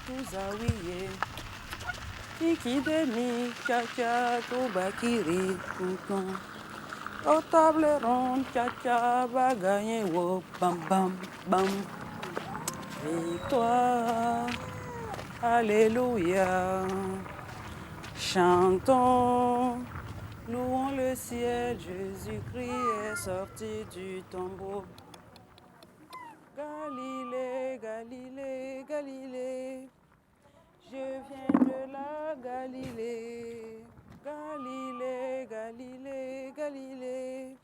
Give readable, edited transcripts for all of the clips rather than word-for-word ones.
kuzawiye. Kikidemi, cha-cha, kubakiri, kouton. Au table ronde, cha-cha, va gagner, wo, bam, bam, bam. Victoire, alléluia. Chantons, louons le ciel, Jésus-Christ est sorti du tombeau. Galilée, Galilée, Galilée, je viens de la Galilée. Galilée, Galilée, Galilée,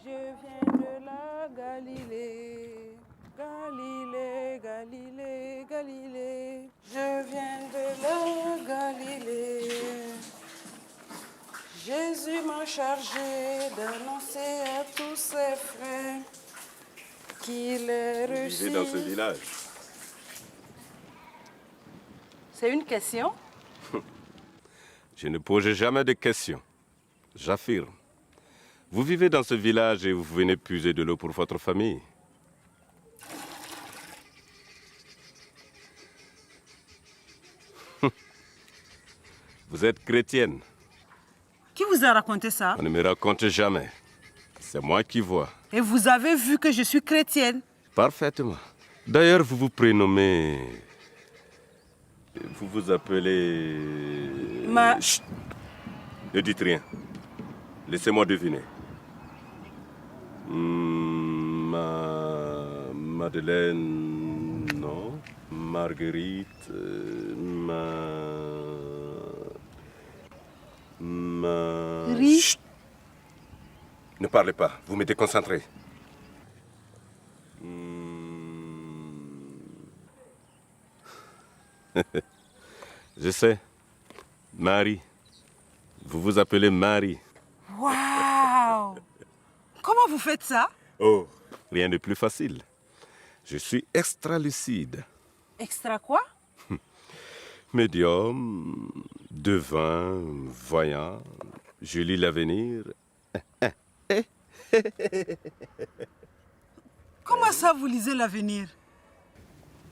je viens de la Galilée. Galilée, Galilée, Galilée, je viens de la Galilée. Jésus m'a chargé d'annoncer à tous ses frères qu'il est reçu. Vous vivez dans ce village? C'est une question? Je ne pose jamais de questions. J'affirme. Vous vivez dans ce village et vous venez puiser de l'eau pour votre famille. Vous êtes chrétienne. Qui vous a raconté ça? On ne me raconte jamais. C'est moi qui vois. Et vous avez vu que je suis chrétienne? Parfaitement. D'ailleurs, vous vous prénommez... Vous vous appelez... Chut. Ne dites rien. Laissez-moi deviner. Madeleine... Non. Marguerite... Chut. Ne parlez pas, vous me déconcentrez. Je sais. Marie. Vous vous appelez Marie. Waouh! Comment vous faites ça? Oh, rien de plus facile. Je suis extra lucide. Extra quoi? Médium, devin, voyant, je lis l'avenir. Comment ça, vous lisez l'avenir?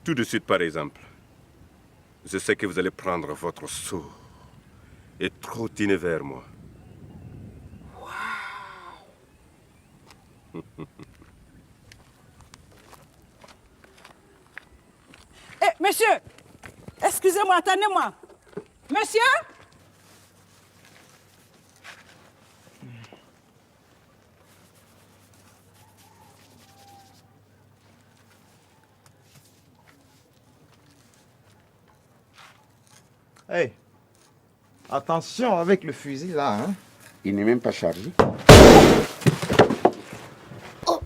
Tout de suite, par exemple. Je sais que vous allez prendre votre seau et trottiner vers moi. Wow. Eh, monsieur! Excusez-moi, attendez-moi. Monsieur? Hey, attention avec le fusil là, hein. Il n'est même pas chargé. Oh.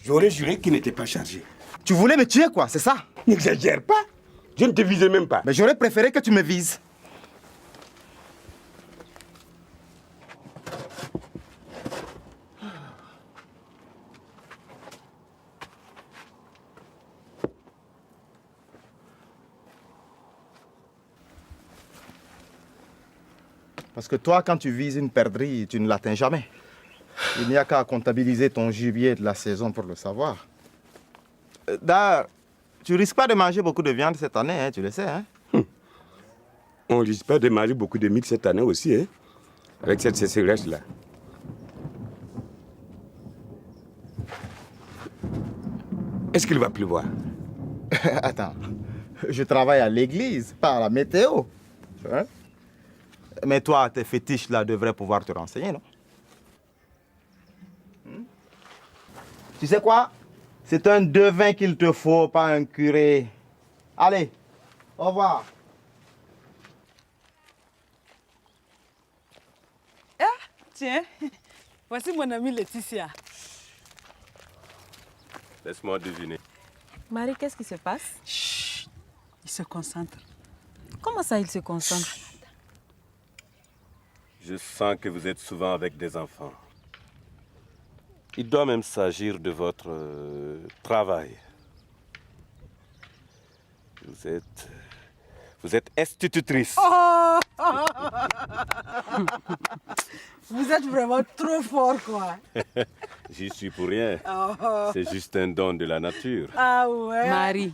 J'aurais juré qu'il n'était pas chargé. Tu voulais me tuer quoi, c'est ça? N'exagère pas. Je ne te visais même pas. Mais j'aurais préféré que tu me vises. Parce que toi, quand tu vises une perdrix, tu ne l'atteins jamais. Il n'y a qu'à comptabiliser ton gibier de la saison pour le savoir. D'ailleurs, tu risques pas de manger beaucoup de viande cette année, hein, tu le sais, hein? On ne risque pas de manger beaucoup de mille cette année aussi, hein? Avec cette sécheresse-là. Est-ce qu'il va pleuvoir? Attends, je travaille à l'église, pas à la météo. Hein? Mais toi, tes fétiches là devraient pouvoir te renseigner, non? Tu sais quoi? C'est un devin qu'il te faut, pas un curé. Allez, au revoir. Ah, tiens, voici mon amie Laetitia. Laisse-moi deviner. Marie, qu'est-ce qui se passe? Chut, il se concentre. Comment ça, il se concentre? Je sens que vous êtes souvent avec des enfants. Il doit même s'agir de votre travail. Vous êtes institutrice. Oh vous êtes vraiment trop fort, quoi. J'y suis pour rien. Oh. C'est juste un don de la nature. Ah ouais. Marie,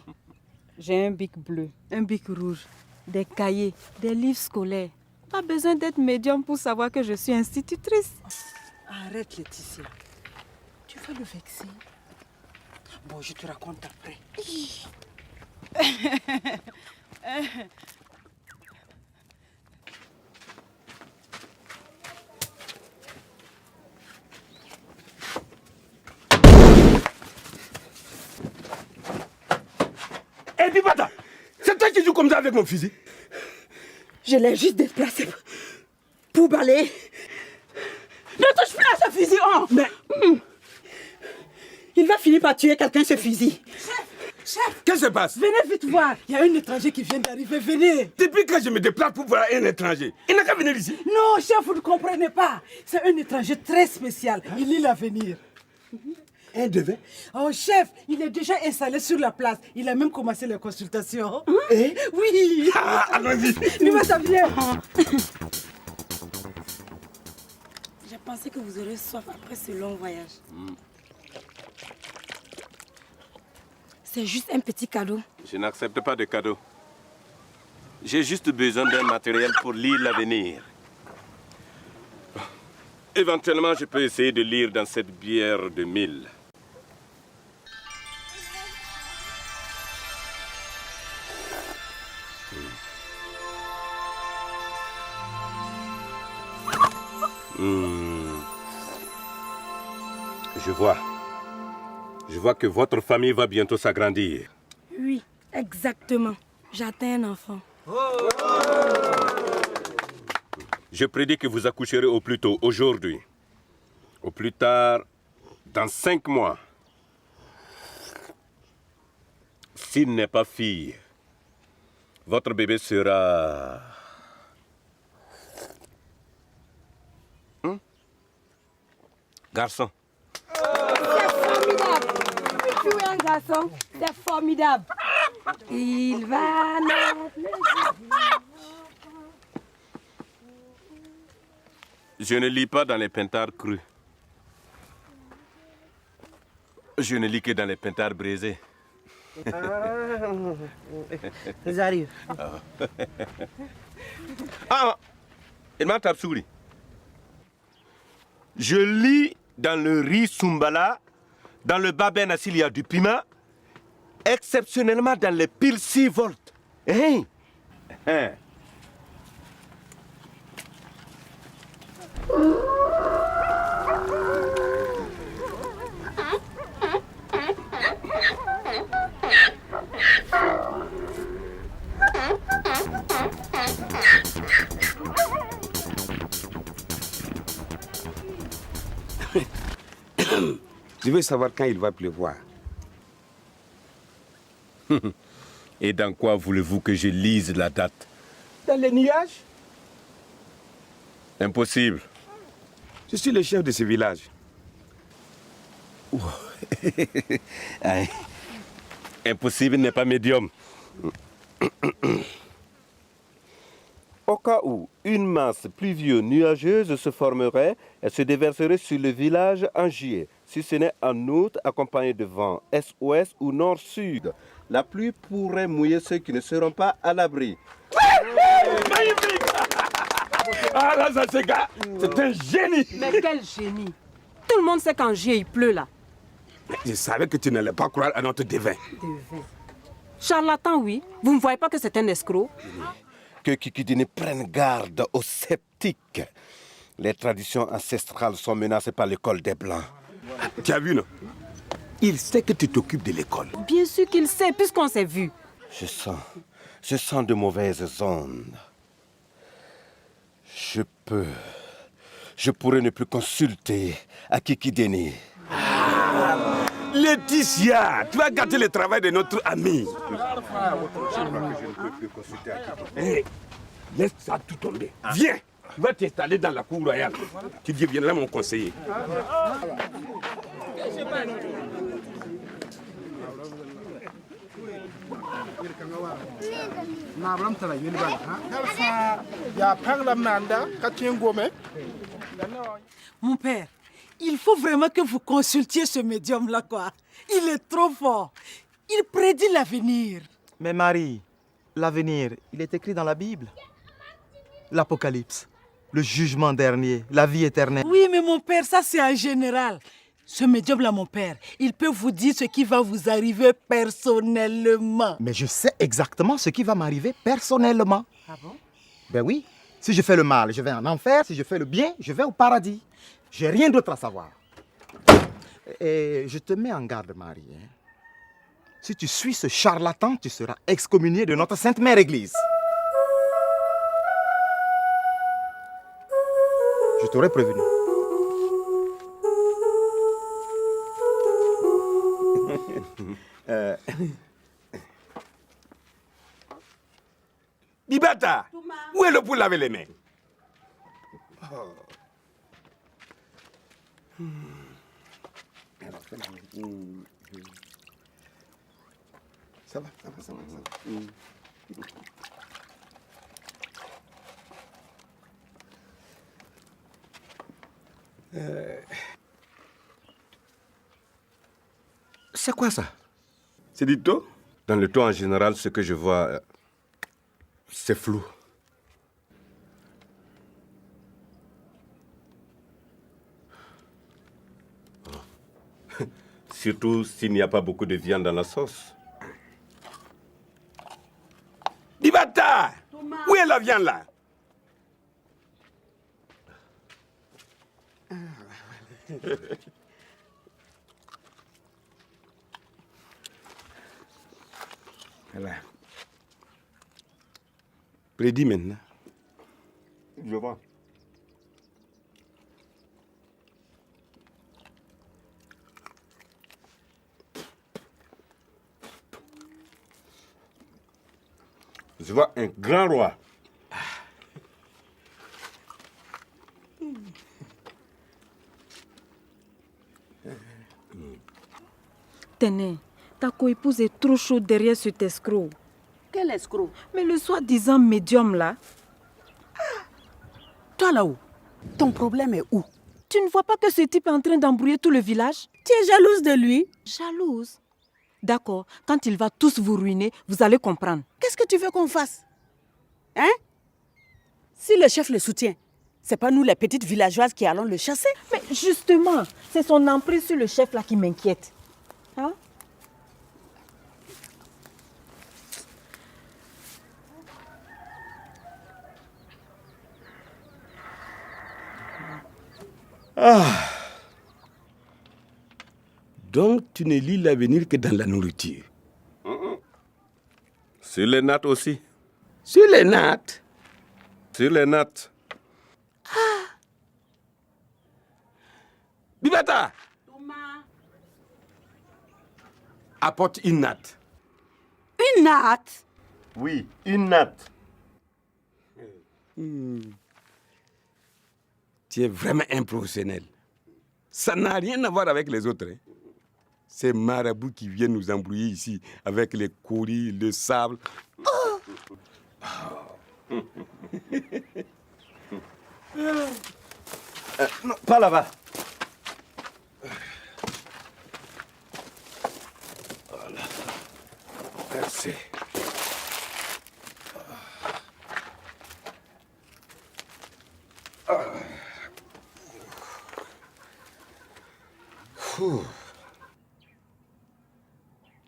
J'ai un bic bleu, un bic rouge, des cahiers, des livres scolaires. Pas besoin d'être médium pour savoir que je suis institutrice. Arrête, Laetitia. Tu vas le vexer. Bon, je te raconte après. Eh, Bibata, c'est toi qui joues comme ça avec mon fusil? Je l'ai juste déplacé pour balayer. Ne touche plus à ce fusil, oh! Mais... Il va finir par tuer quelqu'un, ce fusil. Chef! Qu'est-ce qui se passe? Venez vite voir. Il y a un étranger qui vient d'arriver. Venez. Depuis que je me déplace pour voir un étranger, il n'a qu'à venir ici. Non, chef, vous ne comprenez pas. C'est un étranger très spécial. Il lit l'avenir. Un devin? Oh, chef, il est déjà installé sur la place. Il a même commencé les consultations. Eh? Oui. Ah, allons-y. Dis-moi ça vient. J'ai pensé que vous aurez soif après ce long voyage. C'est juste un petit cadeau. Je n'accepte pas de cadeaux. J'ai juste besoin d'un matériel pour lire l'avenir. Éventuellement, je peux essayer de lire dans cette bière de 1000. Je vois. Je vois que votre famille va bientôt s'agrandir. Oui, exactement. J'attends un enfant. Je prédis que vous accoucherez au plus tôt aujourd'hui. Au plus tard, dans 5 mois. S'il n'est pas fille, votre bébé sera... Garçon. Tu es un garçon, c'est formidable. Il va naître. Je ne lis pas dans les pintards crus. Je ne lis que dans les pintards brisés. J'arrive. Ah, il m'a tapé. Je lis dans le riz Sumbala, dans le Baben s'il y a du piment, exceptionnellement dans les piles 6 volts. Hein? Hein? Je veux savoir quand il va pleuvoir. Et dans quoi voulez-vous que je lise la date? Dans les nuages? Impossible. Je suis le chef de ce village. Impossible n'est pas médium. Au cas où une masse pluvieuse nuageuse se formerait, elle se déverserait sur le village en juillet, si ce n'est en août, accompagné de vent est-ouest ou nord-sud. La pluie pourrait mouiller ceux qui ne seront pas à l'abri. Magnifique! Ah là, ça c'est gars, c'est un génie! Mais quel génie! Tout le monde sait qu'en juillet, il pleut là. Je savais que tu n'allais pas croire à notre devin. Charlatan, oui. Vous ne voyez pas que c'est un escroc? Que Kikidine prenne garde aux sceptiques. Les traditions ancestrales sont menacées par l'école des Blancs. Tu as vu, non? Il sait que tu t'occupes de l'école. Bien sûr qu'il sait, puisqu'on s'est vu. Je sens de mauvaises ondes. Je pourrais ne plus consulter Akikidene. Laetitia, tu vas gâter le travail de notre ami. Hey, laisse ça tout tomber. Viens, tu vas t'installer dans la cour royale. Tu deviendras mon conseiller. Mon père, il faut vraiment que vous consultiez ce médium-là, quoi. Il est trop fort. Il prédit l'avenir. Mais Marie, l'avenir, il est écrit dans la Bible. L'Apocalypse, le jugement dernier, la vie éternelle. Oui, mais mon père, ça c'est en général. Ce médium-là, mon père, il peut vous dire ce qui va vous arriver personnellement. Mais je sais exactement ce qui va m'arriver personnellement. Ah bon? Ben oui, si je fais le mal, je vais en enfer. Si je fais le bien, je vais au paradis. J'ai rien d'autre à savoir. Et je te mets en garde, Marie. Hein. Si tu suis ce charlatan, tu seras excommunié de notre Sainte Mère Église. Je t'aurais prévenu. Bibata, où est le pour laver les mains? Ça va, ça va, ça va. C'est quoi ça? C'est du taux? Dans le taux en général, ce que je vois, c'est flou. Surtout s'il n'y a pas beaucoup de viande dans la sauce. Bibata, où est la viande là? Voilà. Prédit maintenant. Je vois. Je vois un grand roi. Tenez, ta coépouse est trop chaude derrière cet escroc. Quel escroc? Mais le soi-disant médium là, Toi là-haut, ton problème est où? tu ne vois pas que ce type est en train d'embrouiller tout le village? Tu es jalouse de lui? Jalouse? D'accord, quand il va tous vous ruiner, vous allez comprendre. Qu'est-ce que tu veux qu'on fasse? Hein? Si le chef le soutient, c'est pas nous les petites villageoises qui allons le chasser? Mais justement, c'est son emprise sur le chef là qui m'inquiète. Hein? Donc tu ne lis l'avenir que dans la nourriture. Sur les nattes aussi. Sur les nattes. Sur les nattes. Bibata, apporte une natte. Une natte? Oui, une natte. Tu es vraiment un professionnel. Ça n'a rien à voir avec les autres. Hein. Ces marabouts qui viennent nous embrouiller ici avec les coris, le sable. Non, pas là-bas. Voilà. Merci.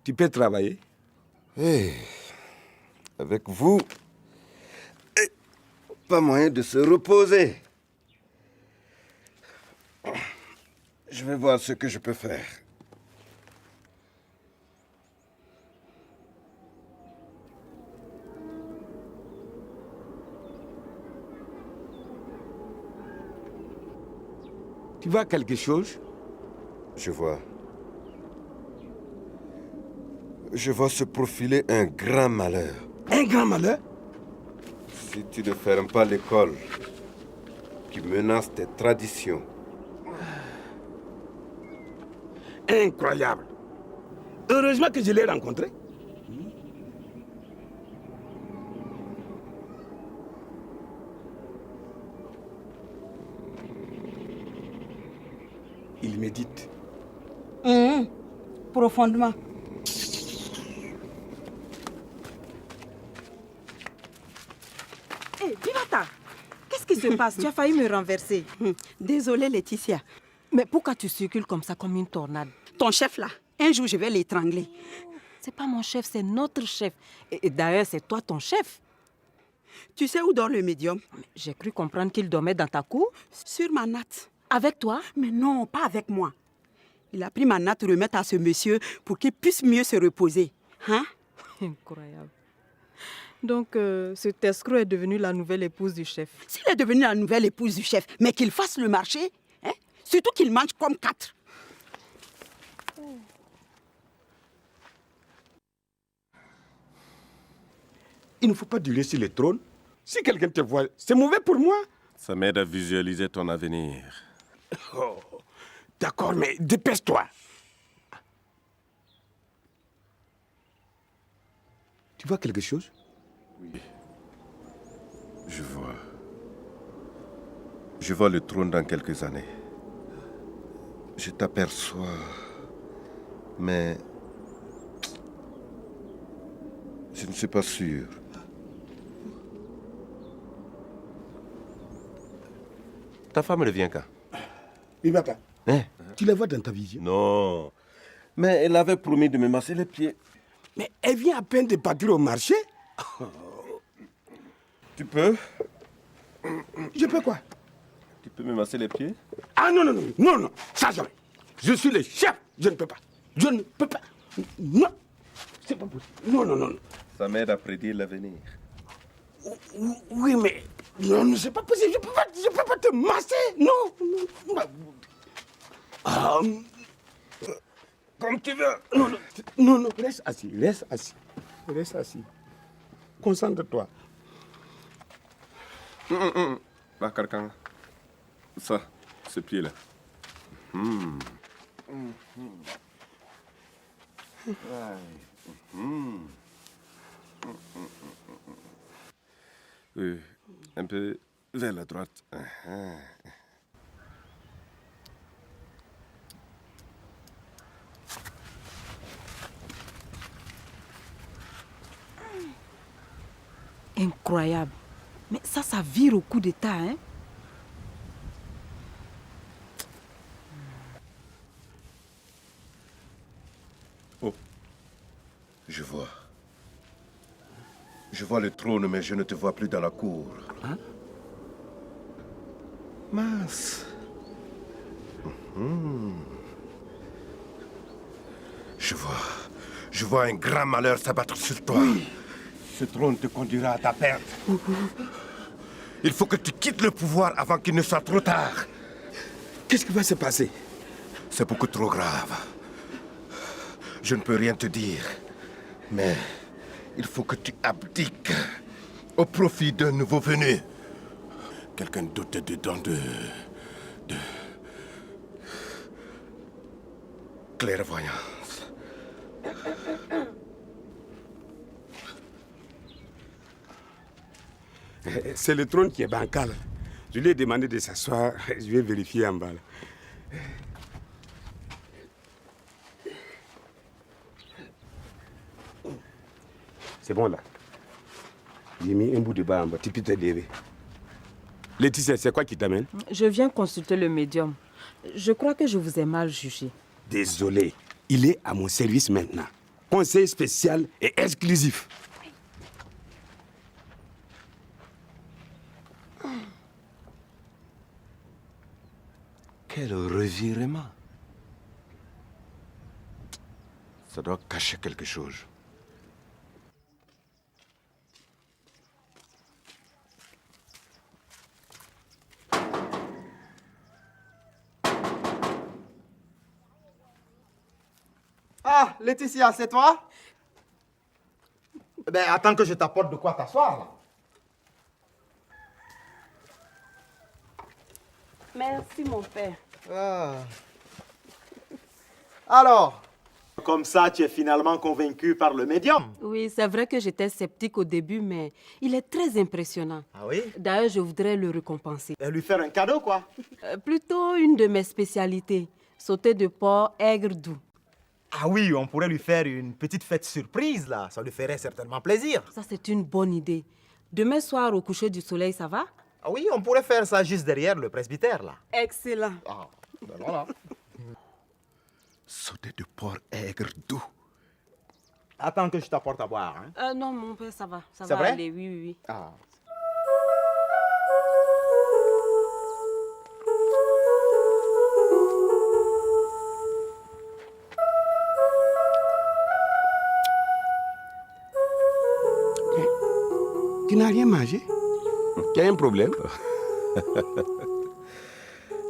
Tu peux travailler? Hey, avec vous, pas moyen de se reposer. Je vais voir ce que je peux faire. Tu vois quelque chose? Je vois. Je vois se profiler un grand malheur. Un grand malheur? Si tu ne fermes pas l'école qui menace tes traditions. Incroyable. Heureusement que je l'ai rencontré. Il médite. Profondément. se passe? Tu as failli me renverser. Désolée, Laetitia. Mais pourquoi tu circules comme ça, comme une tornade? Ton chef là, un jour je vais l'étrangler. C'est pas mon chef, c'est notre chef. Et d'ailleurs, c'est toi ton chef. Tu sais où dort le médium? J'ai cru comprendre qu'il dormait dans ta cour. Sur ma natte. Avec toi? Mais non, pas avec moi. Il a pris ma natte remettre à ce monsieur pour qu'il puisse mieux se reposer. Hein? Incroyable. Donc, cet escroc est devenu la nouvelle épouse du chef. S'il est devenu la nouvelle épouse du chef, mais qu'il fasse le marché, hein? Surtout qu'il mange comme 4. Il ne faut pas durer sur le trône. Si quelqu'un te voit, c'est mauvais pour moi. Ça m'aide à visualiser ton avenir. Oh, d'accord, mais dépêche-toi. Tu vois quelque chose? Oui. Je vois. Je vois le trône dans quelques années. Je t'aperçois. Mais je ne suis pas sûr. Ta femme revient quand? Bibata, Hein? tu la vois dans ta vision? Non. Mais elle avait promis de me masser les pieds. Mais elle vient à peine de partir au marché. Tu peux? Je peux quoi? Tu peux me masser les pieds? Ah non, non, non, non, non, ça jamais. Je suis le chef, je ne peux pas. Je ne peux pas. Non, c'est pas possible. Non, non, non, non. Ça m'aide à prédire l'avenir. Oui, mais non, non, c'est pas possible. Je peux pas te masser. Non, non. Ah, comme tu veux. Non, non, non, non, reste assis, reste assis. Reste assis. Concentre-toi. Là, Carcan. Ça, ce pied-là. Oui, un peu vers la droite. Incroyable. Mais ça vire au coup d'état, hein? Oh, je vois. Je vois le trône, mais je ne te vois plus dans la cour. Hein? Mince. Je vois un grand malheur s'abattre sur toi. Oui. Ce trône te conduira à ta perte. Il faut que tu quittes le pouvoir avant qu'il ne soit trop tard. Qu'est-ce qui va se passer? C'est beaucoup trop grave. Je ne peux rien te dire. Mais il faut que tu abdiques au profit d'un nouveau venu. Quelqu'un doté de dons de clairvoyance. C'est le trône qui est bancal. Je lui ai demandé de s'asseoir. Je vais vérifier en bas. C'est bon là. J'ai mis un bout de bas en bas. Tu peux te lever. Laetitia, c'est quoi qui t'amène? Je viens consulter le médium. Je crois que je vous ai mal jugé. Désolé. Il est à mon service maintenant. Conseil spécial et exclusif. Quel revirement. Ça doit cacher quelque chose. Ah, Laetitia, c'est toi? Ben, attends que je t'apporte de quoi t'asseoir, là. Merci, mon père. Ah. Alors, comme ça, tu es finalement convaincu par le médium? Oui, c'est vrai que j'étais sceptique au début, mais il est très impressionnant. Ah oui? D'ailleurs, je voudrais le récompenser. Et lui faire un cadeau, quoi. Plutôt une de mes spécialités, sauté de porc aigre doux. Ah oui, on pourrait lui faire une petite fête surprise, là. Ça lui ferait certainement plaisir. Ça, c'est une bonne idée. Demain soir, au coucher du soleil, ça va? Ah oui, on pourrait faire ça juste derrière le presbytère, là. Excellent. Ah, ben voilà. Sauté de porc aigre doux. Attends que je t'apporte à boire, hein. Non, mon père, ça va. Ça C'est va vrai? aller, oui, oui, oui. Ah. Tu n'as rien mangé? Tu as un problème?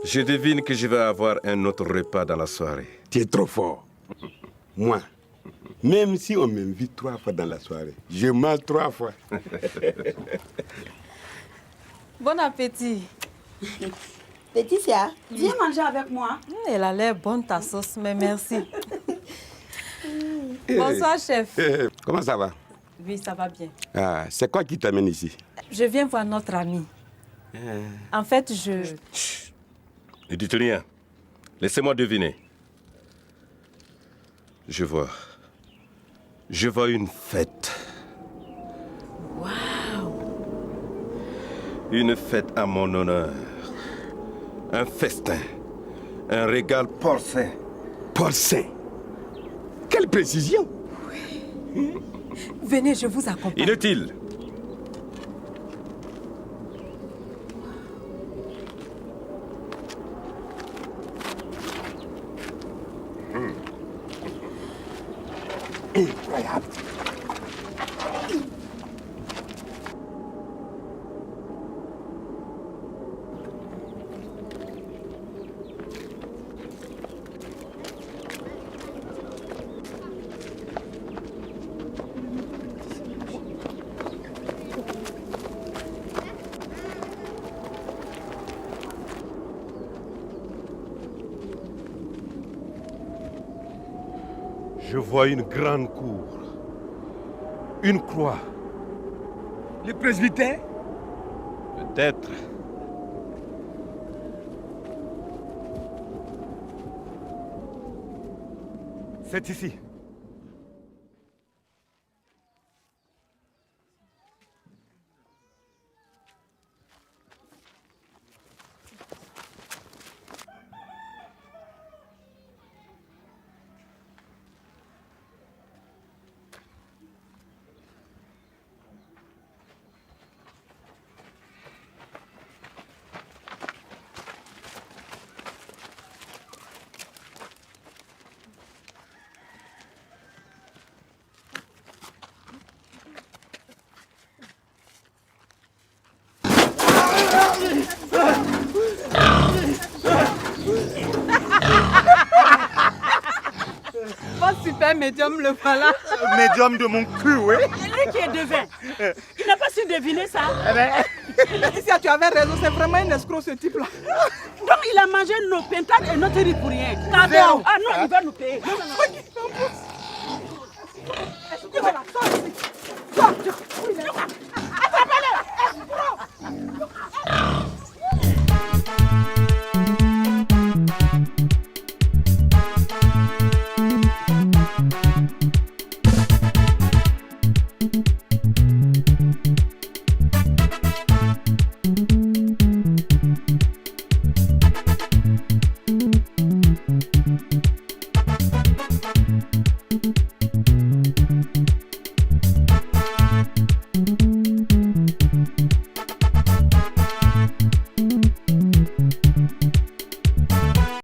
Je devine que je vais avoir un autre repas dans la soirée. Tu es trop fort. Moi, même si on m'invite 3 fois dans la soirée, je mange 3 fois. Bon appétit. Laetitia, viens manger avec moi. Elle a l'air bonne ta sauce, mais merci. Bonsoir, chef. Comment ça va? Oui, ça va bien. Ah, c'est quoi qui t'amène ici? Je viens voir notre ami. En fait, je... Ne dites rien. Laissez-moi deviner. Je vois une fête. Waouh! Une fête à mon honneur. Un festin. Un régal porcin. Porcin. Quelle précision! Venez, je vous accompagne. Inutile. Incroyable. Je vois une grande cour. Une croix. Le presbytère? Peut-être. C'est ici. Pas super médium, le voilà. Médium de mon cul, oui. Lui qui est devin. Il n'a pas su deviner ça. Laetitia, tu avais raison, c'est vraiment un escroc ce type-là. Donc il a mangé nos pintades et notre riz pour rien. Cadeau. Ah non, il va nous payer. Non, non, non.